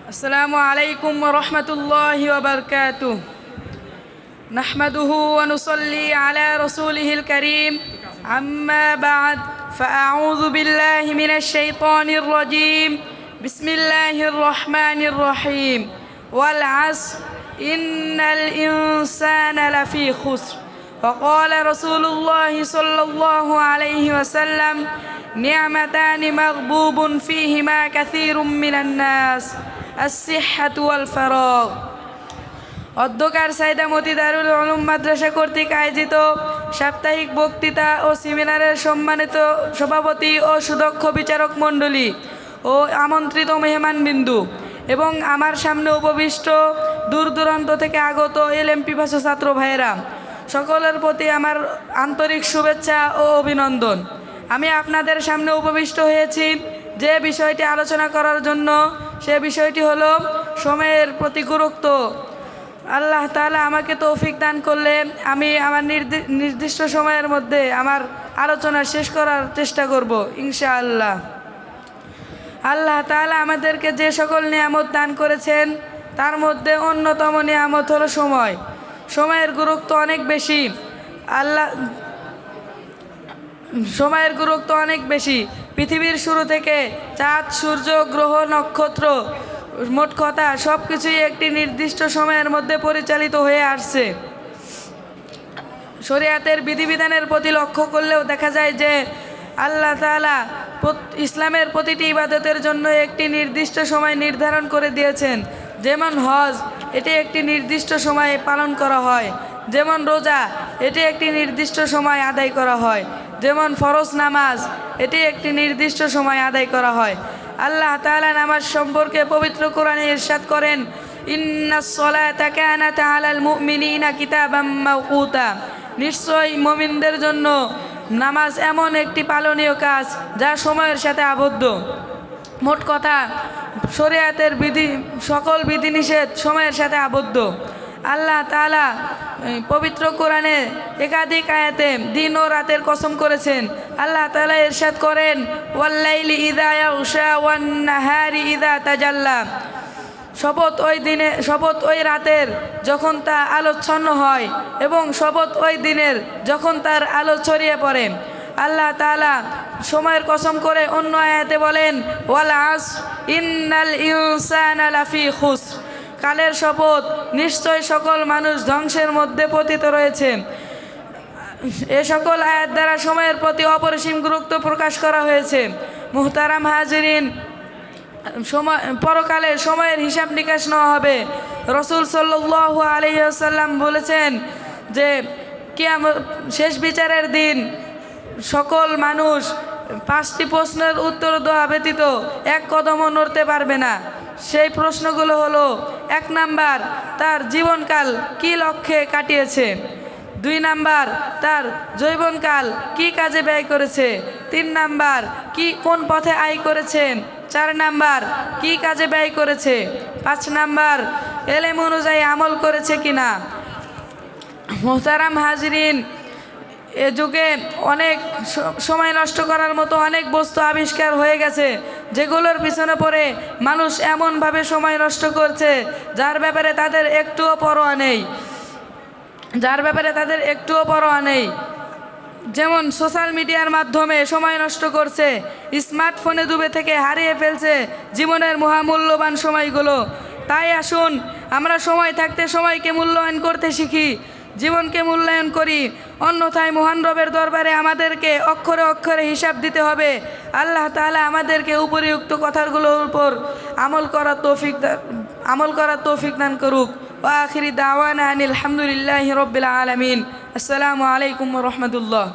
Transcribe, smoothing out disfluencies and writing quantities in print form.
السلام عليكم ورحمة الله وبركاته. نحمده ونصلي على رسوله الكريم. أما بعد، فأعوذ بالله من الشيطان الرجيم. بسم الله الرحمن الرحيم. والعصر إن الإنسان لفي خسر. وقال رسول الله صلى الله عليه وسلم: نعمتان مغبوب فيهما كثير من الناس، الصحة والفراغ। অধ্যকার সাইদামতি দারুল উলুম মাদ্রাসা কর্তৃক আয়োজিত সাপ্তাহিক বক্তৃতা ও সেমিনারের সম্মানিত সভাপতি ও সুদক্ষ বিচারক মণ্ডলী ও আমন্ত্রিত মেহমানবিন্দু এবং আমার সামনে উপবিষ্ট দূর দূরান্ত থেকে আগত এলএম পিপাসু ছাত্র ভাইয়েরা, সকলের প্রতি আমার আন্তরিক শুভেচ্ছা ও অভিনন্দন। আমি আপনাদের সামনে উপবিষ্ট হয়েছি যে বিষয়টি আলোচনা করার জন্য। সে বিষয়টি হলো সময়ের প্রতি গুরুত্ব। আল্লাহ তাআলা আমাকে তৌফিক দান করলে আমি আমার নির্দিষ্ট সময়ের মধ্যে আমার আলোচনা শেষ করার চেষ্টা করব ইনশাআল্লাহ। আল্লাহ তাআলা আমাদেরকে যে সকল নিয়ামত দান করেছেন তার মধ্যে অন্যতম নিয়ামত হলো সময়। সময়ের গুরুত্ব অনেক বেশি। সময়ের গুরুত্ব অনেক বেশি। পৃথিবীর শুরু থেকে চাঁদ, সূর্য, গ্রহ, নক্ষত্র, মোট কথা সব কিছুই একটি নির্দিষ্ট সময়ের মধ্যে পরিচালিত হয়ে আসছে। শরিয়াতের বিধিবিধানের প্রতি লক্ষ্য করলেও দেখা যায় যে আল্লাহ তাআলা ইসলামের প্রতিটি ইবাদতের জন্য একটি নির্দিষ্ট সময় নির্ধারণ করে দিয়েছেন। যেমন হজ, এটি একটি নির্দিষ্ট সময়ে পালন করা হয়। যেমন রোজা, এটি একটি নির্দিষ্ট সময় আদায় করা হয়। যেমন ফরজ নামাজ, এটি একটি নির্দিষ্ট সময় আদায় করা হয়। আল্লাহ তাআলা নামাজ সম্পর্কে পবিত্র কোরআনে ইরশাদ করেন: ইন্নাস সালাতা কানাত আলাল মুমিনিনা কিতাবাম মাওকুতা। নিশ্চয়ই মুমিনদের জন্য নামাজ এমন একটি পালনীয় কাজ যা সময়ের সাথে আবদ্ধ। মোট কথা শরিয়াতের সকল বিধিনিষেধ সময়ের সাথে আবদ্ধ। আল্লাহ তাআলা পবিত্র কোরআনে একাধিক আয়াতে দিন ও রাতের কসম করেছেন। আল্লাহ তাআলা ইরশাদ করেন: ওয়াল্লাইলি ইযা ইয়াগশা ওয়ান নাহারি ইযা তাজাল্লা। শপথ ওই রাতের যখন তা আলোচ্ছন্ন হয় এবং শপথ ওই দিনের যখন তার আলো ছড়িয়ে পড়ে। আল্লাহ তাআলা সময়ের কসম করে অন্য আয়াতে বলেন: ওয়াল আসর ইন্নাল ইনসানা লাফি খুসর। কালের শপথ, নিশ্চয় সকল মানুষ ধ্বংসের মধ্যে পতিত রয়েছে। এ সকল আয়াত দ্বারা সময়ের প্রতি অপরিসীম গুরুত্ব প্রকাশ করা হয়েছে। মুহতারাম হাজিরিন, পরকালে সময়ের হিসাব নিকাশ নেওয়া হবে। রাসূল সাল্লাল্লাহু আলাইহি ওয়াসাল্লাম বলেছেন যে শেষ বিচারের দিন সকল মানুষ 5টি প্রশ্নের উত্তর দেওয়া ব্যতীত এক কদমও নড়তে পারবে না। সেই প্রশ্নগুলো হলো: 1 নাম্বার, তার জীবনকাল কি লক্ষ্যে কাটিয়েছে। 2 নাম্বার, তার যৌবনকাল কি কাজে ব্যয় করেছে। 3 নাম্বার, কোন পথে আয় করেছে। 4 নাম্বার, কি কাজে ব্যয় করেছে। 5 নাম্বার, এলেম অনুযায়ী আমল করেছে কিনা। মুহতারাম হাজিরিন, এ যুগে অনেক সময় নষ্ট করার মতো অনেক বস্তু আবিষ্কার হয়ে গেছে, যেগুলোর পিছনে পড়ে মানুষ এমনভাবে সময় নষ্ট করছে যার ব্যাপারে তাদের একটুও পরোয়া নেই। যেমন সোশ্যাল মিডিয়ার মাধ্যমে সময় নষ্ট করছে, স্মার্টফোনে ডুবে থেকে হারিয়ে ফেলছে জীবনের মহামূল্যবান সময়গুলো। তাই আসুন আমরা সময় থাকতে সময়কে মূল্যায়ন করতে শিখি, জীবনকে মূল্যায়ন করি। অন্যথায় মহান রবের দরবারে আমাদেরকে অক্ষরে অক্ষরে হিসাব দিতে হবে। আল্লাহ তাআলা আমাদেরকে উপরিউক্ত কথাগুলোর উপর আমল করার তৌফিক দান করুক। ওয়া আখিরি দাওয়ানা আনিল হামদুলিল্লাহি রাব্বিল আলামিন। আসসালামু আলাইকুম ওয়া রাহমাতুল্লাহ।